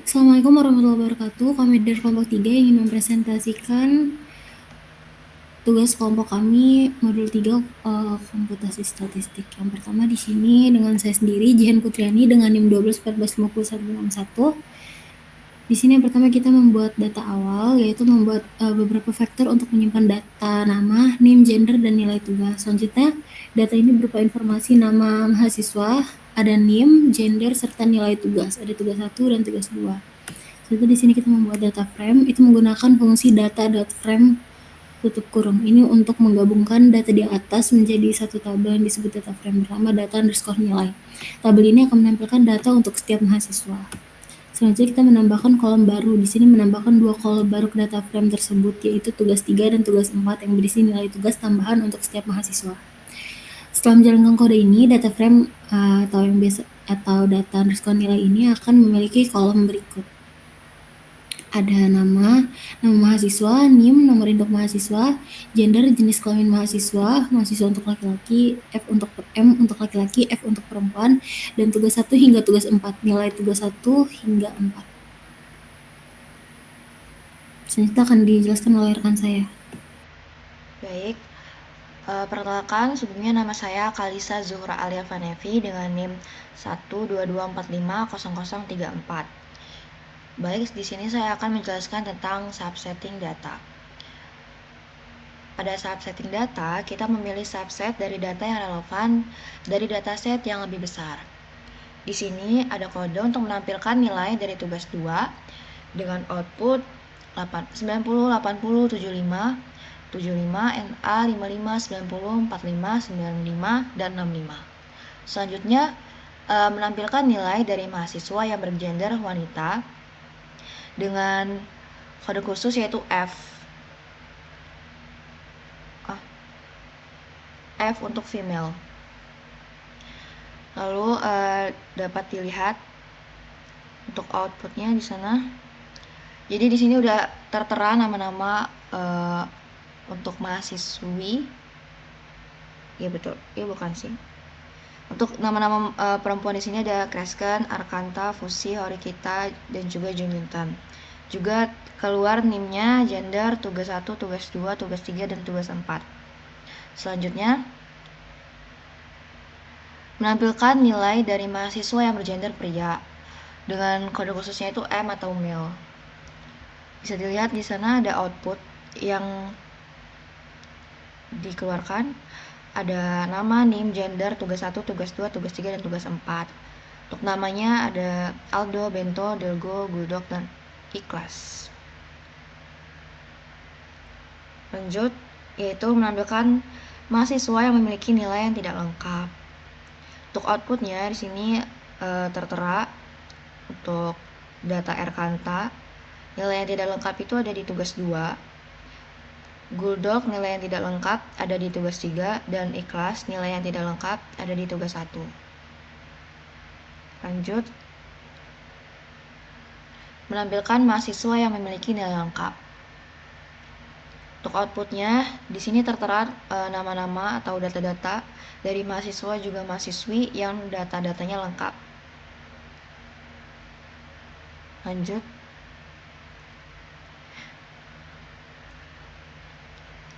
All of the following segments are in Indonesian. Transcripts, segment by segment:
Assalamualaikum warahmatullahi wabarakatuh. Kami dari kelompok 3 ingin mempresentasikan tugas kelompok kami modul 3 komputasi statistik. Yang pertama di sini dengan saya sendiri Jihan Putriani dengan NIM 12145161. Di sini yang pertama kita membuat data awal, yaitu membuat beberapa vektor untuk menyimpan data nama, NIM, gender, dan nilai tugas. Selanjutnya, data ini berupa informasi nama mahasiswa, ada NIM, gender, serta nilai tugas. Ada tugas 1 dan tugas 2. Jadi di sini kita membuat data frame, itu menggunakan fungsi data.frame tutup kurung. Ini untuk menggabungkan data di atas menjadi satu tabel yang disebut data frame bersama data underscore nilai. Tabel ini akan menampilkan data untuk setiap mahasiswa. Selanjutnya kita menambahkan kolom baru. Di sini menambahkan 2 kolom baru ke data frame tersebut, yaitu tugas 3 dan tugas 4 yang berisi nilai tugas tambahan untuk setiap mahasiswa. Setelah menjalankan kode ini, data frame atau data underscore nilai ini akan memiliki kolom berikut. Ada nama mahasiswa, NIM, nomor induk mahasiswa, gender, jenis kelamin mahasiswa, mahasiswa untuk laki-laki, M untuk laki-laki, F untuk perempuan, dan tugas 1 hingga tugas 4, nilai tugas 1 hingga 4. Selanjutnya akan dijelaskan oleh rekan saya. Baik, perkenalkan sebelumnya nama saya Kalisa Zuhra Alia Vanevi dengan NIM 122450034. Baik, di sini saya akan menjelaskan tentang subsetting data. Pada subsetting data, kita memilih subset dari data yang relevan dari dataset yang lebih besar. Di sini ada kode untuk menampilkan nilai dari tugas 2 dengan output 90, 80, 75, 75, NA, 55, 90, 45, 95, dan 65. Selanjutnya, menampilkan nilai dari mahasiswa yang bergender wanita dengan kode khusus yaitu F untuk female. Lalu dapat dilihat untuk outputnya di sana. Jadi di sini udah tertera nama-nama untuk mahasiswi. Ya betul, ya bukan sih. Untuk nama-nama perempuan di sini ada Kresken, Arkanta, Fusi, Horikita, dan juga Jumintan. Juga keluar NIM-nya, gender, tugas 1, tugas 2, tugas 3, dan tugas 4. Selanjutnya, menampilkan nilai dari mahasiswa yang bergender pria dengan kode khususnya itu M atau male. Bisa dilihat di sana ada output yang dikeluarkan. Ada nama, NIM, gender, tugas 1, tugas 2, tugas 3, dan tugas 4. Untuk namanya ada Aldo, Bento, Delgo, Guldok, dan Ikhlas. Lanjut, yaitu menampilkan mahasiswa yang memiliki nilai yang tidak lengkap. Untuk outputnya di sini tertera untuk data Erkanta, nilai yang tidak lengkap itu ada di tugas 2. Guldok nilai yang tidak lengkap ada di tugas 3, dan Ikhlas nilai yang tidak lengkap ada di tugas 1. Lanjut, menampilkan mahasiswa yang memiliki nilai lengkap. Untuk outputnya, di sini tertera nama-nama atau data-data dari mahasiswa juga mahasiswi yang data-datanya lengkap. Lanjut.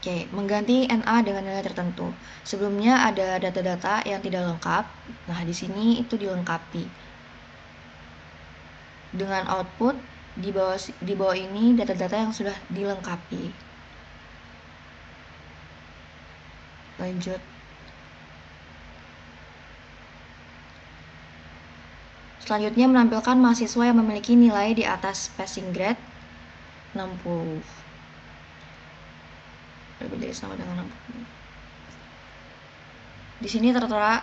Oke, mengganti NA dengan nilai tertentu. Sebelumnya ada data-data yang tidak lengkap. Nah, di sini itu dilengkapi. Dengan output di bawah ini data-data yang sudah dilengkapi. Lanjut. Selanjutnya menampilkan mahasiswa yang memiliki nilai di atas passing grade 60. Lebih dari sama dengan 60. Di sini tertera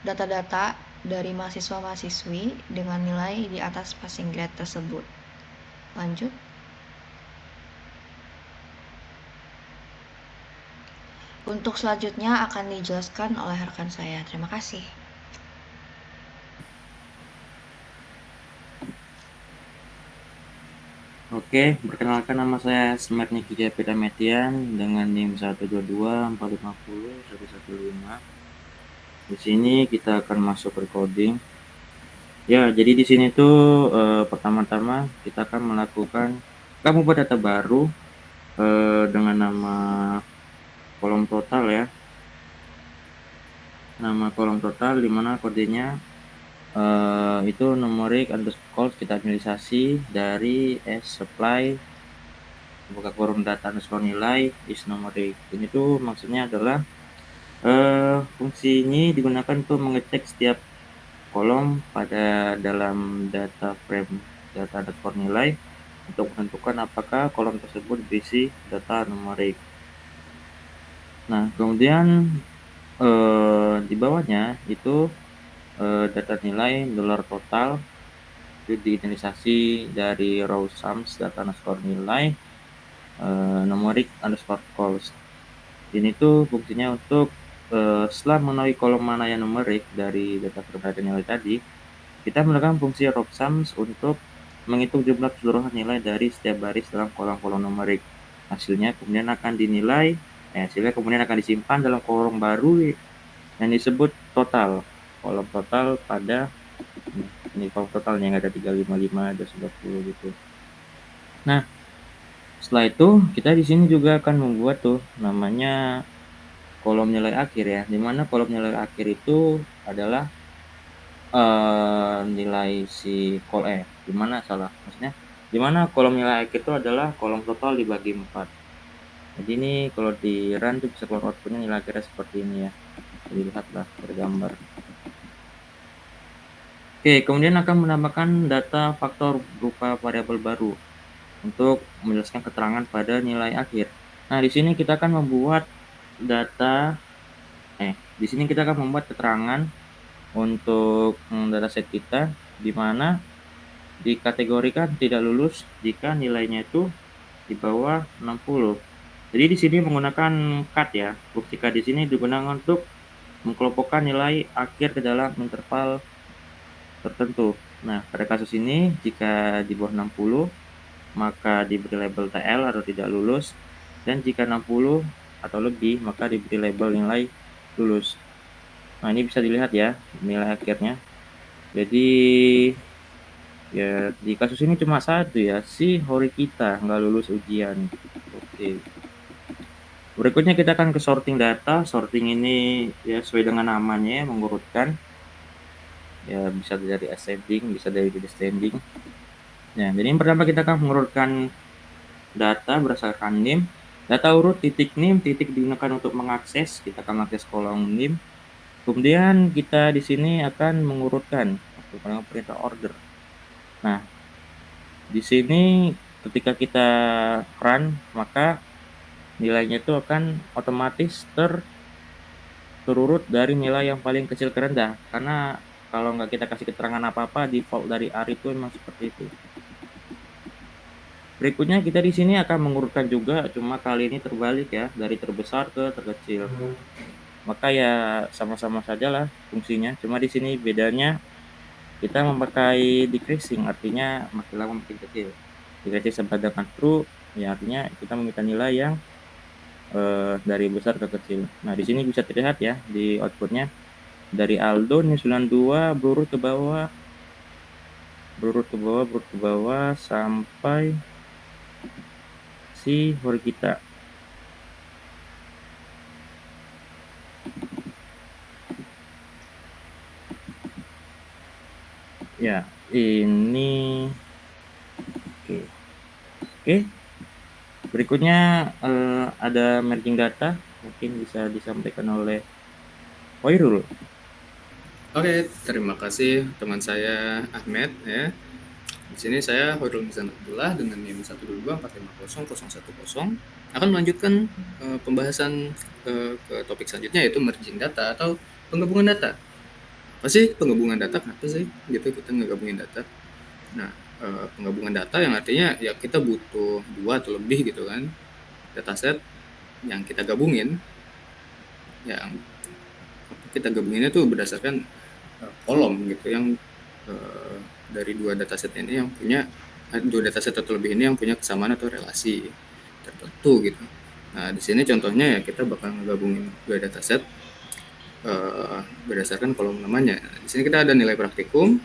data-data dari mahasiswa-mahasiswi dengan nilai di atas passing grade tersebut. Lanjut. Untuk selanjutnya akan dijelaskan oleh rekan saya. Terima kasih. Oke, perkenalkan nama saya Semarni Kija Pirametian dengan NIM 122450115. Di sini kita akan masuk recording. Ya, jadi di sini tuh pertama-tama kita akan membuat data baru dengan nama kolom total ya. Nama kolom total di mana kodenya itu numerik underscore kita inisialisasi dari supply buka kurung data underscore nilai is numerik. Ini tuh maksudnya adalah fungsi ini digunakan untuk mengecek setiap kolom pada dalam data frame data underscore nilai untuk menentukan apakah kolom tersebut berisi data numerik. Nah, kemudian di bawahnya itu data nilai $total itu diinisialisasi dari row sums data underscore nilai numerik underscore calls. Ini tuh fungsinya untuk setelah mengetahui kolom mana yang numerik dari data frame nilai tadi, kita menggunakan fungsi row sums untuk menghitung jumlah keseluruhan nilai dari setiap baris dalam kolom-kolom numerik. Hasilnya kemudian akan disimpan dalam kolom baru yang disebut total. Kolom total pada ini kolom totalnya yang ada 355 ada 90 gitu. Nah, setelah itu kita di sini juga akan membuat tuh namanya kolom nilai akhir ya, dimana kolom nilai akhir itu adalah nilai si dimana kolom nilai akhir itu adalah kolom total dibagi 4. Jadi ini kalau di run tuh bisa keluar outputnya nilai akhirnya seperti ini ya, dilihatlah bergambar. Oke, kemudian akan menambahkan data faktor berupa variabel baru untuk menjelaskan keterangan pada nilai akhir. Nah, di sini kita akan membuat keterangan untuk dataset kita di mana dikategorikan tidak lulus jika nilainya itu di bawah 60. Jadi di sini menggunakan cut ya. Fungsi cut di sini digunakan untuk mengkelompokkan nilai akhir ke dalam interval tertentu. Nah, pada kasus ini jika di bawah 60 maka diberi label TL atau tidak lulus, dan jika 60 atau lebih maka diberi label nilai lulus. Nah, ini bisa dilihat ya nilai akhirnya. Jadi ya di kasus ini cuma satu ya, si Horikita nggak lulus ujian. Oke. Berikutnya kita akan ke sorting data. Sorting ini ya sesuai dengan namanya ya, mengurutkan. Ya bisa dari ascending, bisa dari descending. Nah, jadi yang pertama kita akan mengurutkan data berdasarkan name. Data urut titik name, titik digunakan untuk mengakses. Kita akan mengakses kolom name. Kemudian kita di sini akan mengurutkan menggunakan perintah order. Nah, di sini ketika kita run maka nilainya itu akan otomatis terurut dari nilai yang paling kecil ke rendah, karena kalau nggak kita kasih keterangan apa-apa, default dari R itu memang seperti itu. Berikutnya kita di sini akan mengurutkan juga, cuma kali ini terbalik ya, dari terbesar ke terkecil. Maka ya sama-sama saja lah fungsinya, cuma di sini bedanya kita memakai decreasing, artinya makin lama makin kecil. Decreasing sama dengan true, ya artinya kita meminta nilai yang dari besar ke kecil. Nah, di sini bisa terlihat ya di outputnya dari Aldo ini 92 berurut ke bawah sampai si Horikita. Ya, ini oke. Berikutnya ada merging data, mungkin bisa disampaikan oleh Hoirul. Oke, terima kasih teman saya Ahmed ya. Di sini saya Hoirul Mizan Abdullah dengan NIM 122450010 akan melanjutkan pembahasan ke topik selanjutnya, yaitu merging data atau penggabungan data. Apa sih penggabungan data? Kenapa sih gitu kita ngegabungin data? Nah, penggabungan data yang artinya ya kita butuh 2 atau lebih gitu kan dataset yang kita gabungin, yang kita gabunginnya tuh berdasarkan kolom gitu yang dari 2 dataset ini yang punya 2 dataset atau lebih ini yang punya kesamaan atau relasi tertentu gitu. Nah, di sini contohnya ya kita bakal ngegabungin 2 dataset berdasarkan kolom namanya. Di sini kita ada nilai praktikum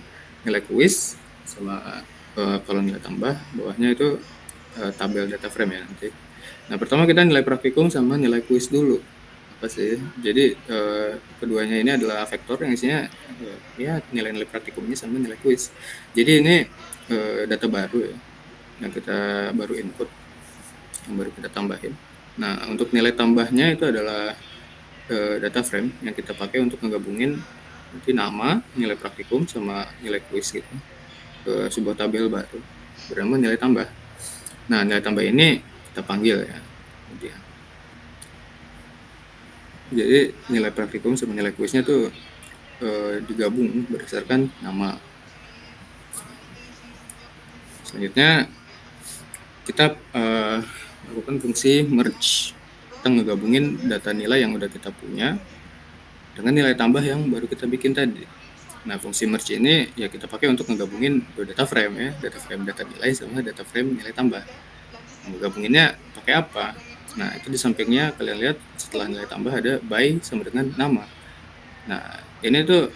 nilai kuis sama kalau nilai tambah bawahnya itu tabel data frame ya nanti. Nah pertama kita nilai praktikum sama nilai kuis dulu apa sih. Jadi keduanya ini adalah vektor yang isinya ya nilai-nilai praktikumnya sama nilai kuis. Jadi ini data baru ya yang kita baru input, yang baru kita tambahin. Nah untuk nilai tambahnya itu adalah data frame yang kita pakai untuk menggabungin nanti nama, nilai praktikum sama nilai kuis gitu ke sebuah tabel baru bernama nilai tambah. Nah nilai tambah ini kita panggil ya kemudian. Jadi nilai praktikum sama nilai kuisnya tuh digabung berdasarkan nama. Selanjutnya kita lakukan fungsi merge. Kita ngegabungin data nilai yang udah kita punya dengan nilai tambah yang baru kita bikin tadi. Nah fungsi merge ini ya kita pakai untuk ngegabungin dua data frame ya, data frame data nilai sama data frame nilai tambah. Menggabunginnya pakai apa? Nah itu di sampingnya kalian lihat setelah nilai tambah ada by sama dengan nama. Nah ini tuh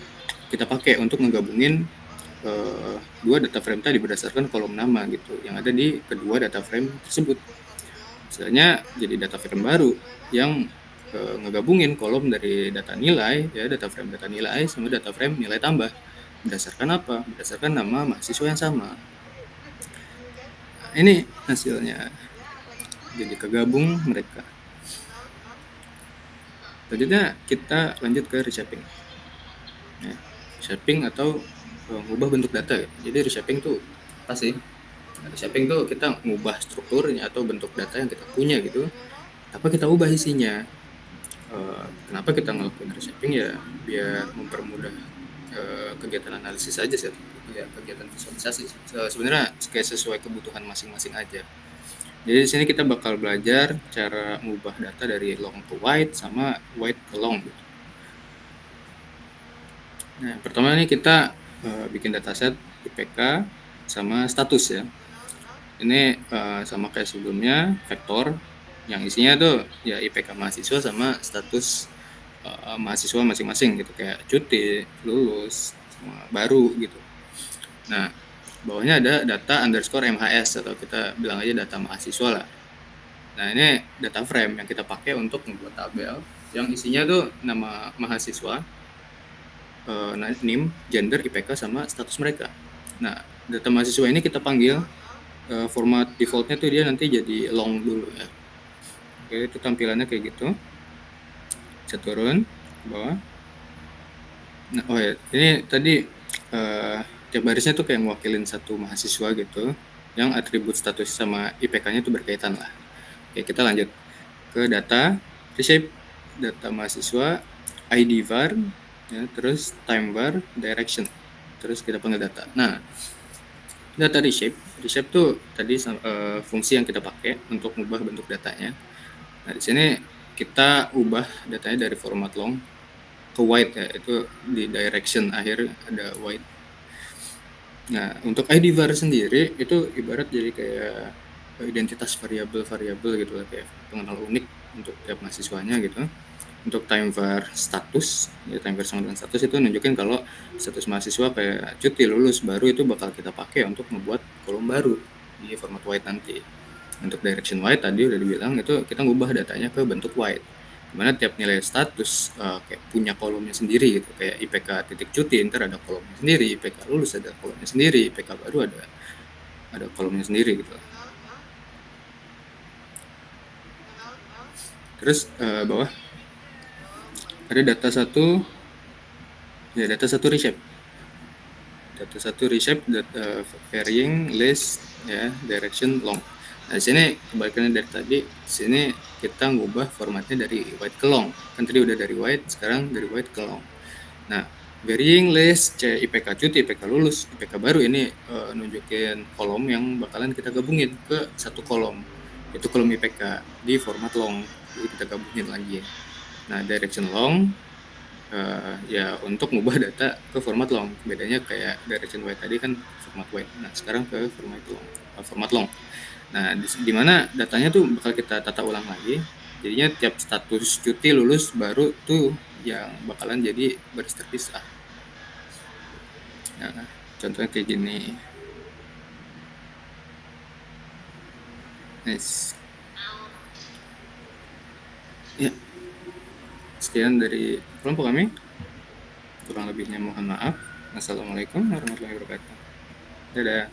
kita pakai untuk menggabungin dua data frame tadi berdasarkan kolom nama gitu yang ada di kedua data frame tersebut. Misalnya jadi data frame baru yang ngegabungin kolom dari data nilai ya, data frame data nilai sama data frame nilai tambah. Berdasarkan apa? Berdasarkan nama mahasiswa yang sama. Nah, ini hasilnya. Jadi kegabung mereka. Selanjutnya kita lanjut ke reshaping. Ya, reshaping atau mengubah bentuk data. Ya. Jadi reshaping tuh apa sih? Reshaping tuh kita mengubah strukturnya atau bentuk data yang kita punya gitu. Apa kita ubah isinya? Kenapa kita ngelakuin reshaping ya? Biar mempermudah kegiatan analisis aja sih. Ya, kegiatan visualisasi. Sebenarnya kayak sesuai kebutuhan masing-masing aja. Jadi di sini kita bakal belajar cara mengubah data dari long ke wide sama wide ke long. Nah, pertama ini kita bikin dataset IPK sama status ya. Ini sama kayak sebelumnya, vektor yang isinya tuh ya IPK mahasiswa sama status mahasiswa masing-masing gitu, kayak cuti, lulus, sama baru gitu. Nah, bawahnya ada data underscore MHS atau kita bilang aja data mahasiswa lah. Nah ini data frame yang kita pakai untuk membuat tabel yang isinya tuh nama mahasiswa, NIM, gender, IPK, sama status mereka. Nah data mahasiswa ini kita panggil format defaultnya tuh dia nanti jadi long dulu ya. Oke itu tampilannya kayak gitu. Bisa turun ke bawah. Nah oh ya ini tadi tiap barisnya tuh kayak mewakilin satu mahasiswa gitu yang atribut status sama IPK-nya tuh berkaitan lah. Oke kita lanjut ke data reshape, data mahasiswa, ID var ya, terus time var, direction, terus kita panggil data. Nah data reshape tuh tadi fungsi yang kita pakai untuk mengubah bentuk datanya. Nah di sini kita ubah datanya dari format long ke wide ya, itu di direction akhir ada wide. Nah untuk ID var sendiri itu ibarat jadi kayak identitas variabel gitu lah, kayak pengenal unik untuk tiap mahasiswanya gitu. Untuk time var status ya, time var sama dengan status itu nunjukin kalau status mahasiswa kayak cuti, lulus, baru itu bakal kita pakai untuk membuat kolom baru di format wide nanti. Untuk direction wide tadi udah dibilang itu kita ngubah datanya ke bentuk wide, dimana tiap nilai status kayak punya kolomnya sendiri gitu, kayak IPK titik cuti ntar ada kolomnya sendiri, IPK lulus ada kolomnya sendiri, IPK baru ada kolomnya sendiri gitu. Terus bawah ada data satu reshape, data varying list ya, direction long. Nah di sini kebalikannya dari tadi, di sini kita ngubah formatnya dari wide ke long. Kan tadi udah dari wide, sekarang dari wide ke long. Nah varying list IPK cuti, IPK lulus, IPK baru ini nunjukin kolom yang bakalan kita gabungin ke satu kolom, itu kolom IPK di format long. Jadi kita gabungin lagi ya. Nah direction long ya untuk mengubah data ke format long. Bedanya kayak direction wide tadi kan format wide. Nah sekarang ke format long. Nah di mana datanya tuh bakal kita tata ulang lagi. Jadinya tiap status cuti, lulus, baru tuh yang bakalan jadi baris terpisah. Nah Contohnya kayak gini. Nice. Ya, sekian dari kelompok kami. Kurang lebihnya mohon maaf. Assalamualaikum warahmatullahi wabarakatuh. Dadah.